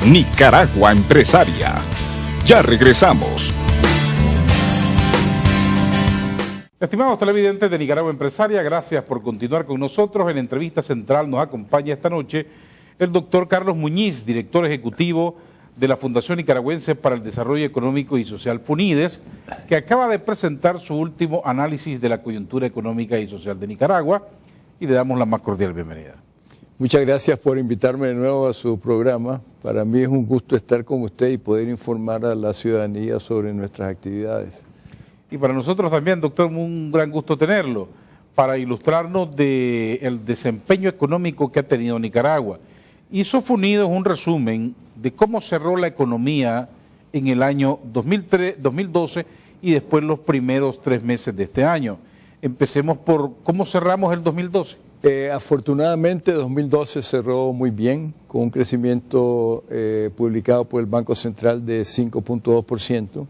Nicaragua Empresaria. Ya regresamos. Estimados televidentes de Nicaragua Empresaria, gracias por continuar con nosotros. En la entrevista central nos acompaña esta noche el doctor Carlos Muñiz, director ejecutivo de la Fundación Nicaragüense para el Desarrollo Económico y Social FUNIDES, que acaba de presentar su último análisis de la coyuntura económica y social de Nicaragua, y le damos la más cordial bienvenida. Muchas gracias por invitarme de nuevo a su programa. Para mí es un gusto estar con usted y poder informar a la ciudadanía sobre nuestras actividades. Y para nosotros también, doctor, un gran gusto tenerlo, para ilustrarnos del desempeño económico que ha tenido Nicaragua. Hizo FUNIDES un resumen de cómo cerró la economía en el año 2012 y después los primeros 3 meses de este año. Empecemos por cómo cerramos el 2012. Afortunadamente 2012 cerró muy bien, con un crecimiento publicado por el Banco Central de 5.2%.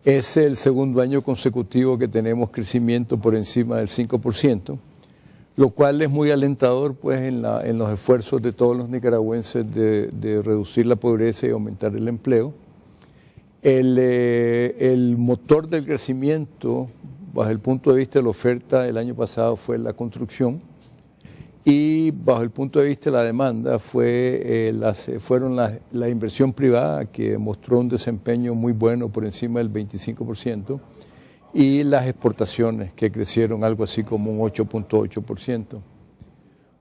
Es el segundo año consecutivo que tenemos crecimiento por encima del 5%. Lo cual es muy alentador pues en los esfuerzos de todos los nicaragüenses de reducir la pobreza y aumentar el empleo. El motor del crecimiento, bajo el punto de vista de la oferta, el año pasado fue la construcción, y bajo el punto de vista de la demanda fueron la inversión privada, que mostró un desempeño muy bueno por encima del 25%, y las exportaciones, que crecieron algo así como un 8.8%.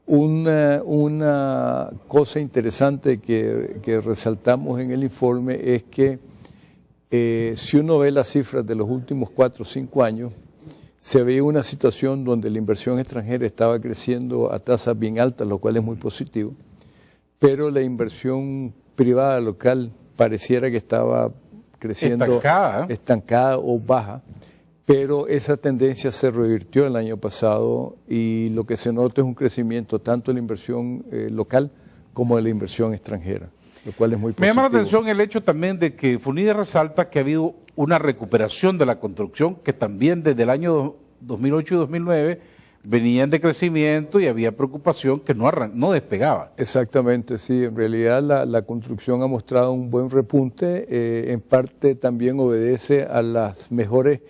Una cosa interesante que resaltamos en el informe es que si uno ve las cifras de los últimos 4 o 5 años, se ve una situación donde la inversión extranjera estaba creciendo a tasas bien altas, lo cual es muy positivo, pero la inversión privada local pareciera que estaba creciendo estancada o baja. Pero esa tendencia se revirtió el año pasado y lo que se nota es un crecimiento tanto de la inversión local como de la inversión extranjera, lo cual es muy positivo. Me llama la atención el hecho también de que FUNIDES resalta que ha habido una recuperación de la construcción, que también desde el año 2008 y 2009 venían de crecimiento y había preocupación que no despegaba. Exactamente, sí. En realidad la construcción ha mostrado un buen repunte, en parte también obedece a las mejores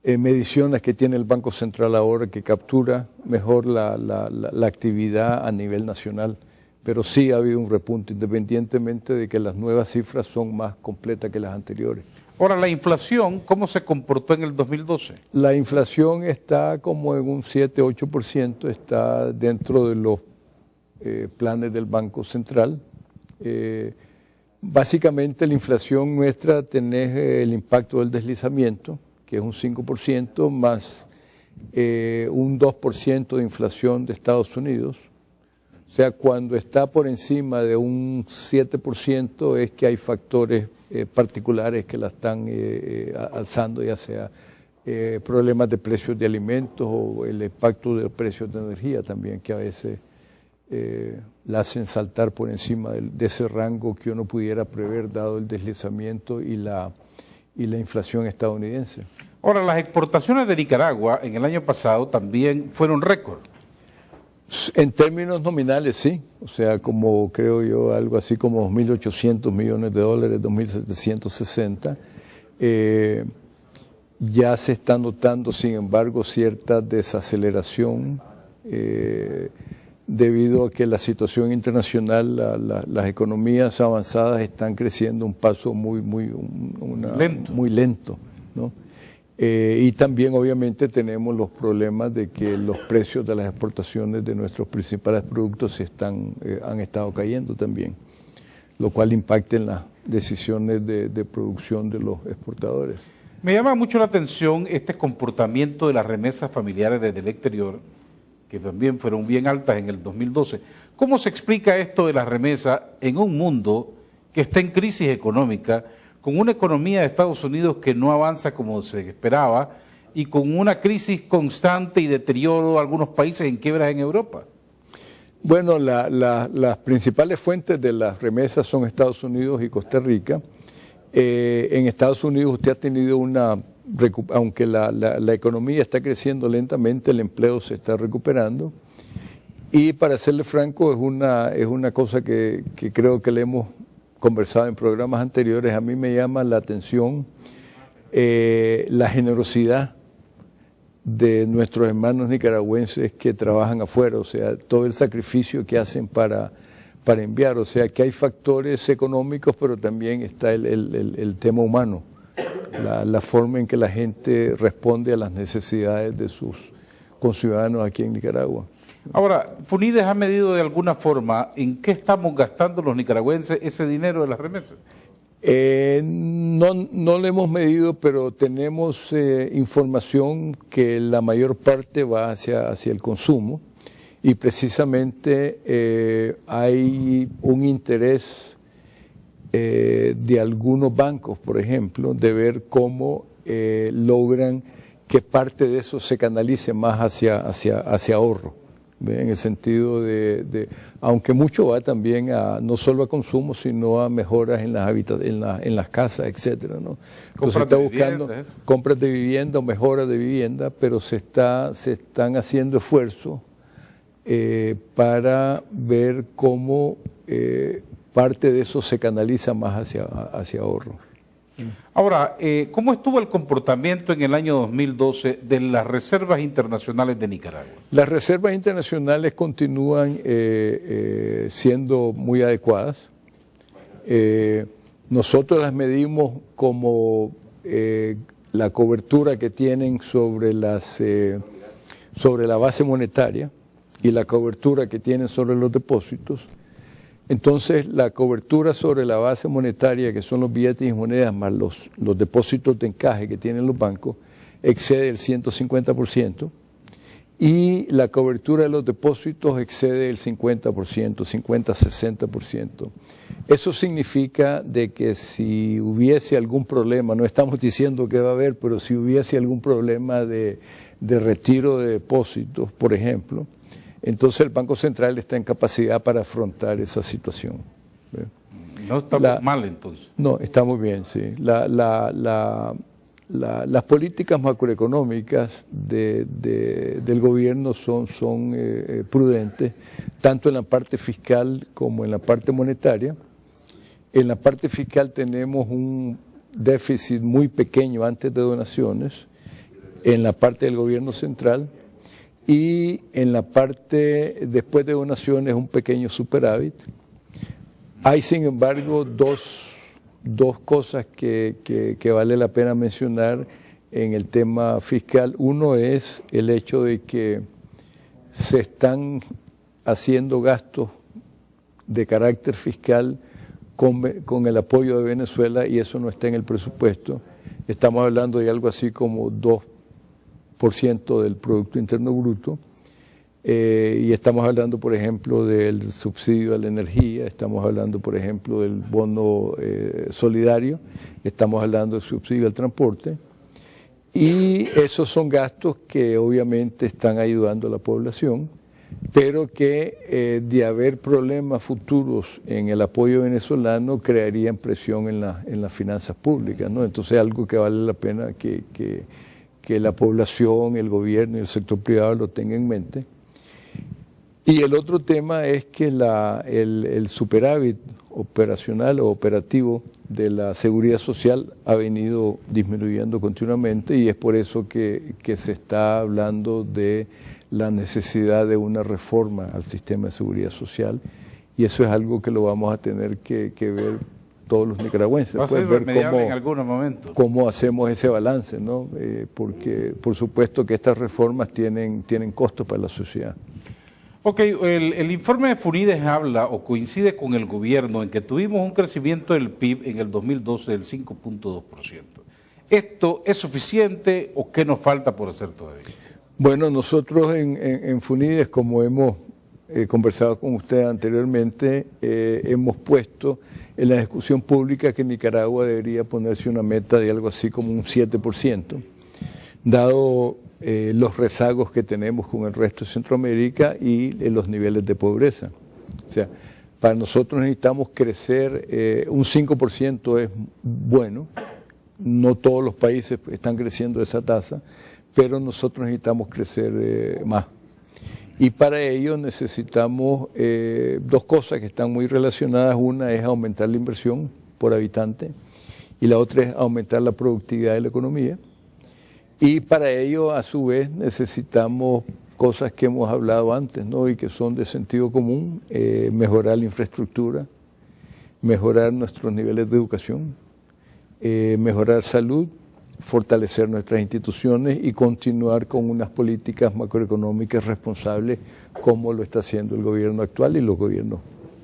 mediciones que tiene el Banco Central ahora, que captura mejor la actividad a nivel nacional. Pero sí ha habido un repunte, independientemente de que las nuevas cifras son más completas que las anteriores. Ahora, la inflación, ¿cómo se comportó en el 2012? La inflación está como en un 7-8%, está dentro de los planes del Banco Central. Básicamente la inflación nuestra tiene el impacto del deslizamiento, que es un 5%, más un 2% de inflación de Estados Unidos. O sea, cuando está por encima de un 7% es que hay factores particulares que la están alzando, ya sea problemas de precios de alimentos o el impacto de precios de energía también, que a veces la hacen saltar por encima de ese rango que uno pudiera prever dado el deslizamiento y la inflación estadounidense. Ahora, las exportaciones de Nicaragua en el año pasado también fueron récord. En términos nominales, sí. O sea, como creo yo, algo así como 2.800 millones de dólares, 2.760. Ya se está notando, sin embargo, cierta desaceleración debido a que la situación internacional, las economías avanzadas están creciendo un paso muy lento, ¿no? Y también obviamente tenemos los problemas de que los precios de las exportaciones de nuestros principales productos han estado cayendo también, lo cual impacta en las decisiones de producción de los exportadores. Me llama mucho la atención este comportamiento de las remesas familiares desde el exterior, que también fueron bien altas en el 2012. ¿Cómo se explica esto de las remesas en un mundo que está en crisis económica, con una economía de Estados Unidos que no avanza como se esperaba y con una crisis constante y deterioro de algunos países en quiebras en Europa? Bueno, las principales fuentes de las remesas son Estados Unidos y Costa Rica. En Estados Unidos usted ha tenido aunque la economía está creciendo lentamente, el empleo se está recuperando. Y para serle franco, es una cosa que creo que le hemos conversado en programas anteriores, a mí me llama la atención la generosidad de nuestros hermanos nicaragüenses que trabajan afuera, o sea, todo el sacrificio que hacen para enviar, o sea, que hay factores económicos, pero también está el tema humano, la forma en que la gente responde a las necesidades de sus conciudadanos aquí en Nicaragua. Ahora, FUNIDES ha medido de alguna forma en qué estamos gastando los nicaragüenses ese dinero de las remesas. No lo hemos medido, pero tenemos información que la mayor parte va hacia el consumo y precisamente hay un interés de algunos bancos, por ejemplo, de ver cómo logran que parte de eso se canalice más hacia ahorro. En el sentido aunque mucho va también no solo a consumo, sino a mejoras en las casas, etcétera, ¿no? Entonces se está buscando compras de vivienda o mejoras de vivienda, pero se están haciendo esfuerzos para ver cómo parte de eso se canaliza más hacia ahorro. Ahora, ¿cómo estuvo el comportamiento en el año 2012 de las reservas internacionales de Nicaragua? Las reservas internacionales continúan siendo muy adecuadas. Nosotros las medimos como la cobertura que tienen sobre la base monetaria y la cobertura que tienen sobre los depósitos. Entonces, la cobertura sobre la base monetaria, que son los billetes y monedas, más los depósitos de encaje que tienen los bancos, excede el 150%, y la cobertura de los depósitos excede el 50%, 50-60%. Eso significa de que si hubiese algún problema, no estamos diciendo que va a haber, pero si hubiese algún problema de retiro de depósitos, por ejemplo, entonces el Banco Central está en capacidad para afrontar esa situación. No estamos mal entonces. No, estamos bien, sí. Las políticas macroeconómicas del gobierno son prudentes, tanto en la parte fiscal como en la parte monetaria. En la parte fiscal tenemos un déficit muy pequeño antes de donaciones, en la parte del gobierno central, y en la parte después de donaciones un pequeño superávit. Hay, sin embargo, dos cosas que vale la pena mencionar en el tema fiscal. Uno es el hecho de que se están haciendo gastos de carácter fiscal con el apoyo de Venezuela, y eso no está en el presupuesto. Estamos hablando de algo así como 2% del Producto Interno Bruto, y estamos hablando, por ejemplo, del subsidio a la energía, estamos hablando, por ejemplo, del bono solidario, estamos hablando del subsidio al transporte, y esos son gastos que obviamente están ayudando a la población, pero que de haber problemas futuros en el apoyo venezolano crearían presión en las finanzas públicas, ¿no? Entonces, algo que vale la pena que la población, el gobierno y el sector privado lo tengan en mente. Y el otro tema es que el superávit operacional o operativo de la seguridad social ha venido disminuyendo continuamente, y es por eso que se está hablando de la necesidad de una reforma al sistema de seguridad social, y eso es algo que lo vamos a tener que ver todos los nicaragüenses. Va a ser remediable en algunos momentos. Cómo hacemos ese balance, ¿no? Porque por supuesto que estas reformas tienen costos para la sociedad. Ok, el informe de FUNIDES habla o coincide con el gobierno en que tuvimos un crecimiento del PIB en el 2012 del 5.2%. ¿Esto es suficiente o qué nos falta por hacer todavía? Bueno, nosotros en FUNIDES, como hemos conversado con usted anteriormente, hemos puesto en la discusión pública que Nicaragua debería ponerse una meta de algo así como un 7%, dado los rezagos que tenemos con el resto de Centroamérica y los niveles de pobreza. O sea, para nosotros necesitamos crecer, un 5% es bueno, no todos los países están creciendo esa tasa, pero nosotros necesitamos crecer más. Y para ello necesitamos dos cosas que están muy relacionadas. Una es aumentar la inversión por habitante y la otra es aumentar la productividad de la economía. Y para ello, a su vez, necesitamos cosas que hemos hablado antes, ¿no? Y que son de sentido común: mejorar la infraestructura, mejorar nuestros niveles de educación, mejorar salud, fortalecer nuestras instituciones y continuar con unas políticas macroeconómicas responsables como lo está haciendo el gobierno actual y los gobiernos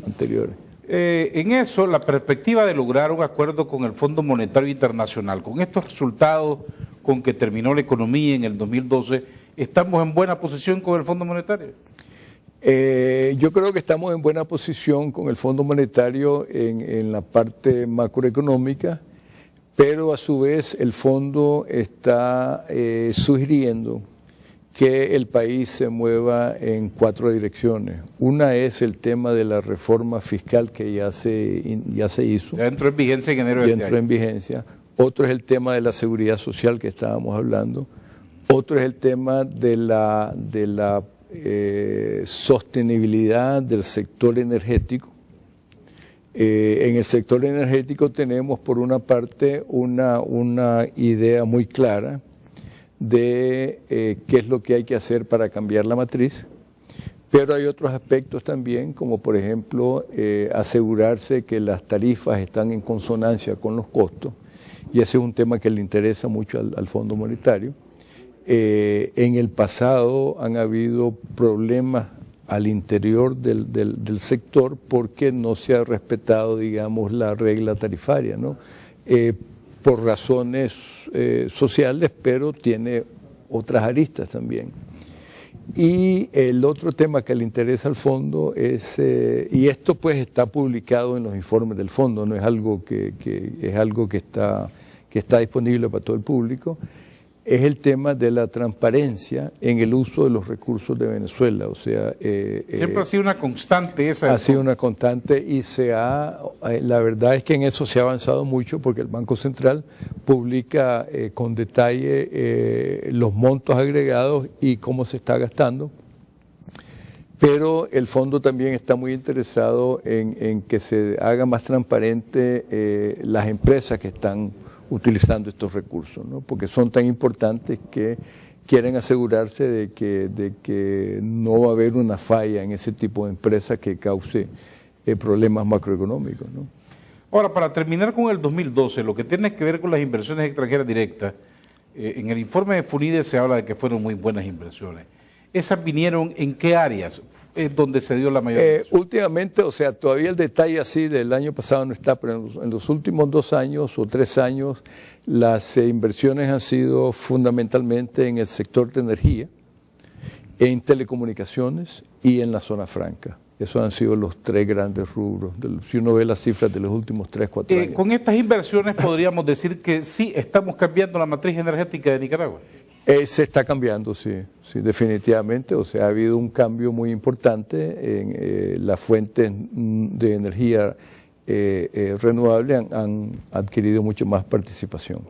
anteriores. En eso, la perspectiva de lograr un acuerdo con el Fondo Monetario Internacional, con estos resultados con que terminó la economía en el 2012, ¿estamos en buena posición con el Fondo Monetario? Yo creo que estamos en buena posición con el Fondo Monetario en la parte macroeconómica, pero a su vez el fondo está sugiriendo que el país se mueva en 4 direcciones. Una es el tema de la reforma fiscal que ya se hizo. Ya entró en vigencia en enero de este año. En vigencia. Otro es el tema de la seguridad social que estábamos hablando. Otro es el tema de la sostenibilidad del sector energético. En el sector energético tenemos por una parte una idea muy clara de qué es lo que hay que hacer para cambiar la matriz, pero hay otros aspectos también, como por ejemplo asegurarse que las tarifas están en consonancia con los costos, y ese es un tema que le interesa mucho al Fondo Monetario. En el pasado han habido problemas al interior del sector porque no se ha respetado, digamos, la regla tarifaria, ¿no? Por razones sociales, pero tiene otras aristas también. Y el otro tema que le interesa al fondo es, y esto pues está publicado en los informes del fondo, no es algo que está disponible para todo el público, es el tema de la transparencia en el uso de los recursos de Venezuela. O sea, siempre ha sido una constante esa. Ha sido una constante y la verdad es que en eso se ha avanzado mucho porque el Banco Central publica con detalle los montos agregados y cómo se está gastando. Pero el fondo también está muy interesado en que se haga más transparente las empresas que están utilizando estos recursos, ¿no? Porque son tan importantes que quieren asegurarse de que no va a haber una falla en ese tipo de empresas que cause problemas macroeconómicos, ¿no? Ahora, para terminar con el 2012, lo que tiene que ver con las inversiones extranjeras directas, en el informe de FUNIDE se habla de que fueron muy buenas inversiones. ¿Esas vinieron en qué áreas es donde se dio la mayoría? Últimamente, o sea, todavía el detalle así del año pasado no está, pero en los últimos 2 años o 3 años las inversiones han sido fundamentalmente en el sector de energía, en telecomunicaciones y en la zona franca. Esos han sido los 3 grandes rubros, si uno ve las cifras de los últimos 3, 4 años. Con estas inversiones podríamos decir que sí estamos cambiando la matriz energética de Nicaragua. Se está cambiando, sí, definitivamente. O sea, ha habido un cambio muy importante en las fuentes de energía renovable han adquirido mucho más participación.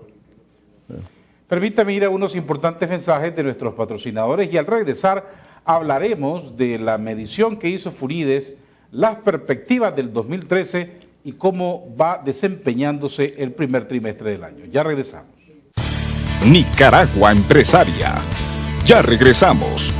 Permítame ir a unos importantes mensajes de nuestros patrocinadores y al regresar hablaremos de la medición que hizo FUNIDES, las perspectivas del 2013 y cómo va desempeñándose el primer trimestre del año. Ya regresamos. Nicaragua Empresaria. Ya regresamos.